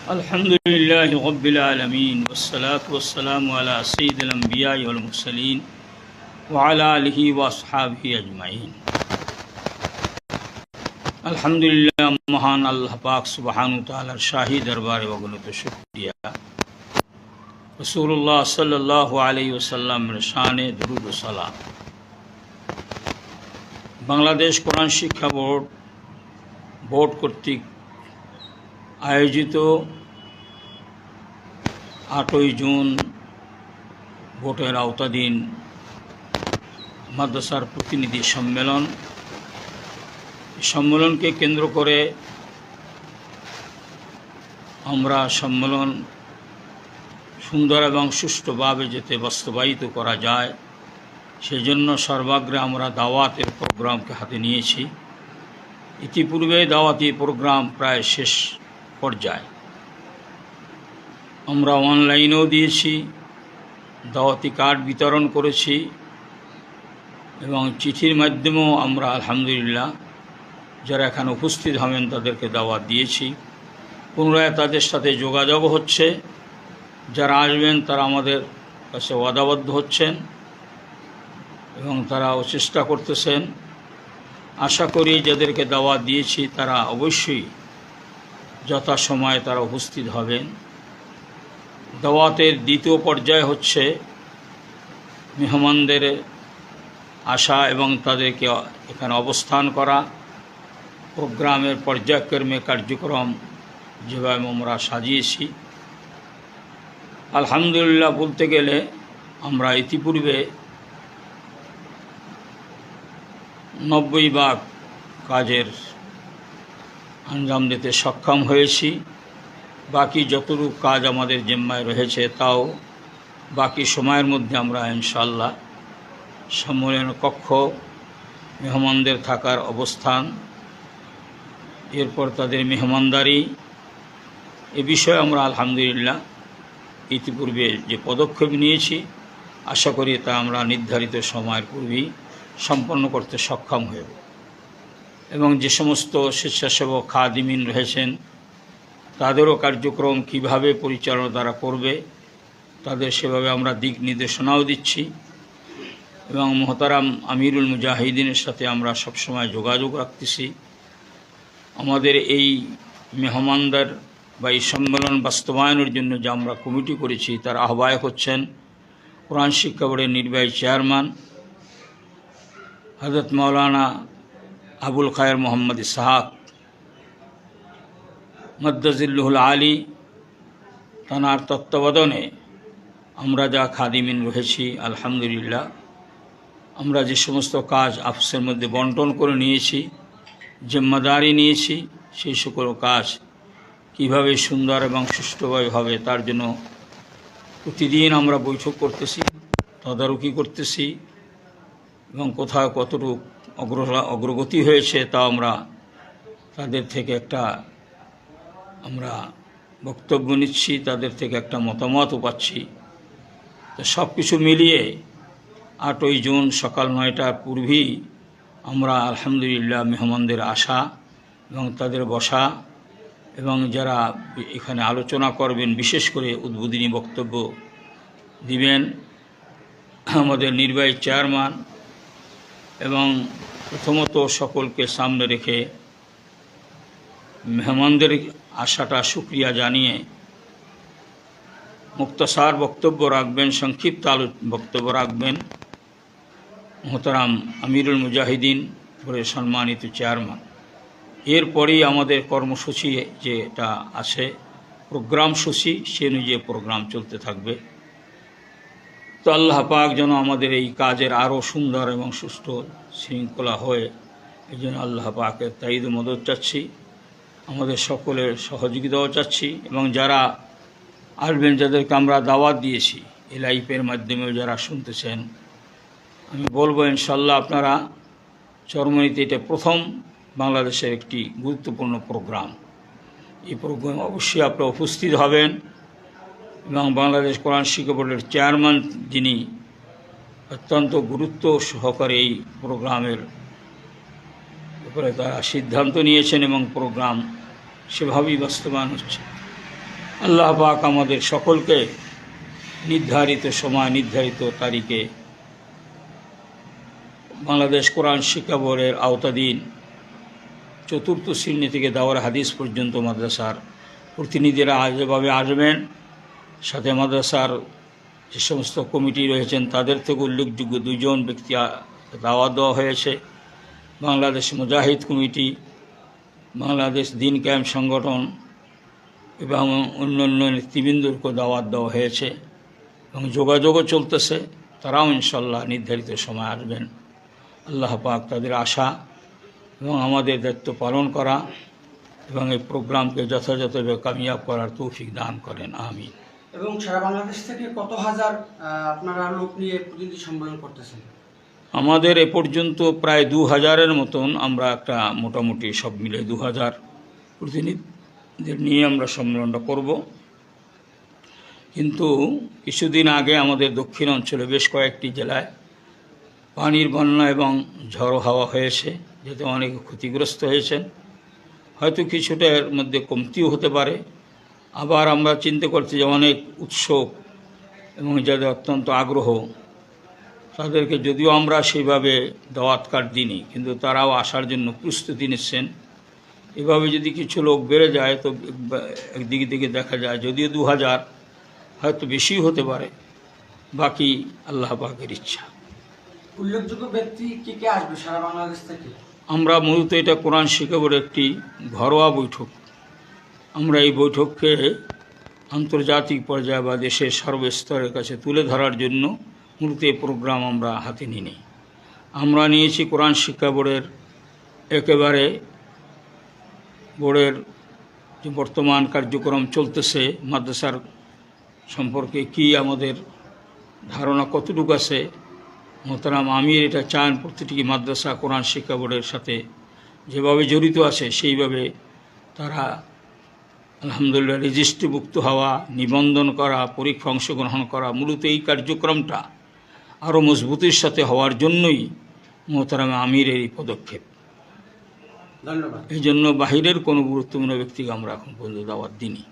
الحمد لله رب العالمين والصلاة والسلام على سيد الأنبياء والمرسلين وعلى آله وأصحابه أجمعين আলহামদুলিল্লাহ। মহান আল্লাহ পাক সুবহানাহু ওয়া তাআলার শাহী দরবারে অগণিত শুকরিয়া। রাসূলুল্লাহ সাল্লাল্লাহু আলাইহি ওয়াসাল্লামের শানে দরুদ ও সালাম। বাংলাদেশ কোরআন শিক্ষা বোর্ড কর্তৃক আয়োজিত 8ই জুন ভোটের আওতাধীন মাদ্রাসার প্রতিনিধি সম্মেলনকে কেন্দ্র করে আমরা সম্মেলন সুন্দর এবং সুষ্ঠুভাবে যাতে বাস্তবায়িত করা যায় সেজন্য সর্বাগ্রে আমরা দাওয়াতের প্রোগ্রামকে হাতে নিয়েছি। ইতিপূর্বে দাওয়াতি প্রোগ্রাম প্রায় শেষ পর্যায়ে। আমরা অনলাইনেও দিয়েছি, দাওয়াতি কার্ড বিতরণ করেছি এবং চিঠির মাধ্যমেও আমরা আলহামদুলিল্লাহ যারা এখানে উপস্থিত হবেন তাদেরকে দাওয়াত দিয়েছি। পুনরায় তাদের সাথে যোগাযোগ হচ্ছে, যারা আসবেন তারা আমাদের কাছে ওয়াদাবদ্ধ হচ্ছেন এবং তারাও চেষ্টা করতেছেন। আশা করি যাদেরকে দাওয়াত দিয়েছি তারা অবশ্যই যথাসময়ে তারা উপস্থিত হবেন। দাওয়াতের দ্বিতীয় পর্যায় হচ্ছে মেহমানদের আসা এবং তাদেরকে এখানে অবস্থান করা। প্রোগ্রামের পর্যায়ক্রমে কার্যক্রম যেভাবে আমরা সাজিয়েছি আলহামদুলিল্লাহ বলতে গেলে আমরা ইতিপূর্বে 90 ভাগ কাজের আঞ্জাম দিতে সক্ষম হয়েছি। বাকি যতটুকু কাজ আমাদের জিম্মায় রয়েছে তাও বাকি সময়ের মধ্যে আমরা ইনশাআল্লাহ সম্মেলন কক্ষ, মেহমানদের থাকার অবস্থান, এরপর তাদের মেহমানদারি, এ বিষয়ে আমরা আলহামদুলিল্লাহ ইতিপূর্বে যে পদক্ষেপ নিয়েছি আশা করি তা আমরা নির্ধারিত সময়ের পূর্বেই সম্পন্ন করতে সক্ষম হব। এবং যে সমস্ত স্বেচ্ছাসেবক খাদিমিন রয়েছেন তাদেরও কার্যক্রম কিভাবে পরিচালনা তারা করবে তাদের সেভাবে আমরা দিক নির্দেশনাও দিচ্ছি এবং মোহতারাম আমিরুল মুজাহিদিনের সাথে আমরা সবসময় যোগাযোগ রাখতেছি। আমাদের এই মেহমানদার বা এই সম্মেলন বাস্তবায়নের জন্য যে আমরা কমিটি করেছি তার আহ্বায়ক হচ্ছেন কোরআন শিক্ষা বোর্ডের নির্বাহী চেয়ারম্যান হযরত মাওলানা আবুল খায়ের মোহাম্মদ ইসহাক মাদ্দাজিল্লুহুল আলী। তাঁর তত্ত্বাবধানে আমরা যা খাদিমিন রয়েছি আলহামদুলিল্লাহ আমরা যে সমস্ত কাজ আফসের মধ্যে বন্টন করে নিয়েছি, জিম্মাদারি নিয়েছি, সেই সকল কাজ কীভাবে সুন্দর এবং সুষ্ঠুভাবে হবে তার জন্য প্রতিদিন আমরা বৈঠক করতেছি, তদারকি করতেছি এবং কোথাও কতটুকু অগ্রগতি হয়েছে তা আমরা তাদের থেকে একটা আমরা বক্তব্য নিচ্ছি, তাদের থেকে একটা মতামতও পাচ্ছি। তো সব কিছু মিলিয়ে 8ই জুন সকাল 9টার পূর্বেই আমরা আলহামদুলিল্লাহ মেহমানদের আসা এবং তাদের বসা এবং যারা এখানে আলোচনা করবেন, বিশেষ করে উদ্বোধনী বক্তব্য দিবেন আমাদের নির্বাহী চেয়ারম্যান, এবং প্রথমত সকলকে সামনে রেখে মেহমানদের আশাটা শুকরিয়া জানিয়ে মুক্তসার বক্তব্য রাখবেন, সংক্ষিপ্ত বক্তব্য রাখবেন মোহতারাম আমিরুল মুজাহিদিন বোর্ডের সম্মানিত চেয়ারম্যান। এরপরেই আমাদের কর্মসূচি যেটা আছে প্রোগ্রাম সূচি সে অনুযায়ী প্রোগ্রাম চলতে থাকবে। তো আল্লাহ পাক যেন আমাদের এই কাজের আরও সুন্দর এবং সুষ্ঠু শৃঙ্খলা হয় এই জন্য আল্লাহ পাকের তাইদ মদত চাচ্ছি, আমাদের সকলের সহযোগিতাও চাচ্ছি এবং যারা আসবেন যাদেরকে আমরা দাওয়াত দিয়েছি এই লাইভের মাধ্যমেও যারা শুনতেছেন আমি বলবো ইনশাল্লাহ আপনারা চরমনিতে এটা প্রথম বাংলাদেশের একটি গুরুত্বপূর্ণ প্রোগ্রাম। এই প্রোগ্রাম অবশ্যই আপনারা উপস্থিত হবেন এবং বাংলাদেশ কোরআন শিক্ষা বোর্ডের চেয়ারম্যান যিনি অত্যন্ত গুরুত্ব সহকারে এই প্রোগ্রামের উপরে তারা সিদ্ধান্ত নিয়েছেন এবং প্রোগ্রাম সেভাবেই বাস্তবায়ন হচ্ছে। আল্লাহ পাক আমাদের সকলকে নির্ধারিত সময় নির্ধারিত তারিখে বাংলাদেশ কোরআন শিক্ষা বোর্ডের আওতাধীন চতুর্থ শ্রেণী থেকে দাওয়ার হাদিস পর্যন্ত মাদ্রাসার প্রতিনিধিরা যেভাবে আসবেন, সাথে মাদ্রাসার যে সমস্ত কমিটি রয়েছেন তাদের থেকে উল্লেখযোগ্য 2 জন ব্যক্তি দাওয়াত দেওয়া হয়েছে। বাংলাদেশ মুজাহিদ কমিটি, বাংলাদেশ দিন ক্যাম্প সংগঠন এবং অন্যান্য নেতৃবৃন্দকে দাওয়াত দেওয়া হয়েছে এবং যোগাযোগও চলতেছে। তারাও ইনশাল্লাহ নির্ধারিত সময় আসবেন। আল্লাহ পাক তাদের আশা এবং আমাদের দায়িত্ব পালন করা এবং এই প্রোগ্রামকে যথাযথভাবে কামিয়াব করার তৌফিক দান করেন, আমিন। এবং সারা বাংলাদেশ থেকে কত হাজার আপনারা লোক নিয়ে প্রতিনিধি সম্মেলন করতেছেন? আমাদের এ পর্যন্ত প্রায় 2000-এর মতন আমরা একটা মোটামুটি সব মিলে 2000 প্রতিনিধিদের নিয়ে আমরা সম্মেলনটা করব। কিন্তু কিছুদিন আগে আমাদের দক্ষিণ অঞ্চলে বেশ কয়েকটি জেলায় পানির বন্যা এবং ঝড়ো হাওয়া হয়েছে, যাতে অনেকে ক্ষতিগ্রস্ত হয়েছেন। হয়তো কিছুটা এর মধ্যে কমতিও হতে পারে। আবার আমরা চিন্তা করছি যে অনেক উৎসুক এবং যাদের অত্যন্ত আগ্রহ, তাদেরকে যদিও আমরা সেইভাবে দাওয়াত কার্ড দিইনি, কিন্তু তারাও আসার জন্য প্রস্তুতি নিচ্ছেন। এভাবে যদি কিছু লোক বেড়ে যায় তো একদিকে দিকে দেখা যায় যদিও 2000 হয়তো বেশি হতে পারে, বাকি আল্লাহ পাকের ইচ্ছা। উল্লেখযোগ্য ব্যক্তি কে আসবে সারা বাংলাদেশ থেকে? আমরা মূলত এটা কোরআন শিক্ষা বোর্ডের একটি ঘরোয়া বৈঠক। আমরা এই বৈঠককে আন্তর্জাতিক পর্যায়ে বা দেশের সর্বস্তরের কাছে তুলে ধরার জন্য মূলত এই প্রোগ্রাম আমরা হাতে নিই। আমরা নিয়েছি কোরআন শিক্ষা বোর্ডের একেবারে বোর্ডের যে বর্তমান কার্যক্রম চলতেছে, মাদ্রাসার সম্পর্কে কি আমাদের ধারণা কতটুকু আছে। মোহতারাম আমির এটা চান প্রতিটি মাদ্রাসা কোরআন শিক্ষা বোর্ডের সাথে যেভাবে জড়িত আছে সেইভাবে তারা আলহামদুলিল্লাহ রেজিস্ট্রিভুক্ত হওয়া, নিবন্ধন করা, পরীক্ষা অংশগ্রহণ করা। মূলত এই কার্যক্রমটা আরও মজবুতির সাথে হওয়ার জন্যই মোহতারাম আমিরের এই পদক্ষেপ। ধন্যবাদ। এই জন্য বাহিরের কোনো গুরুত্বপূর্ণ ব্যক্তিকে আমরা এখন পর্যন্ত দাওয়াত দিইনি।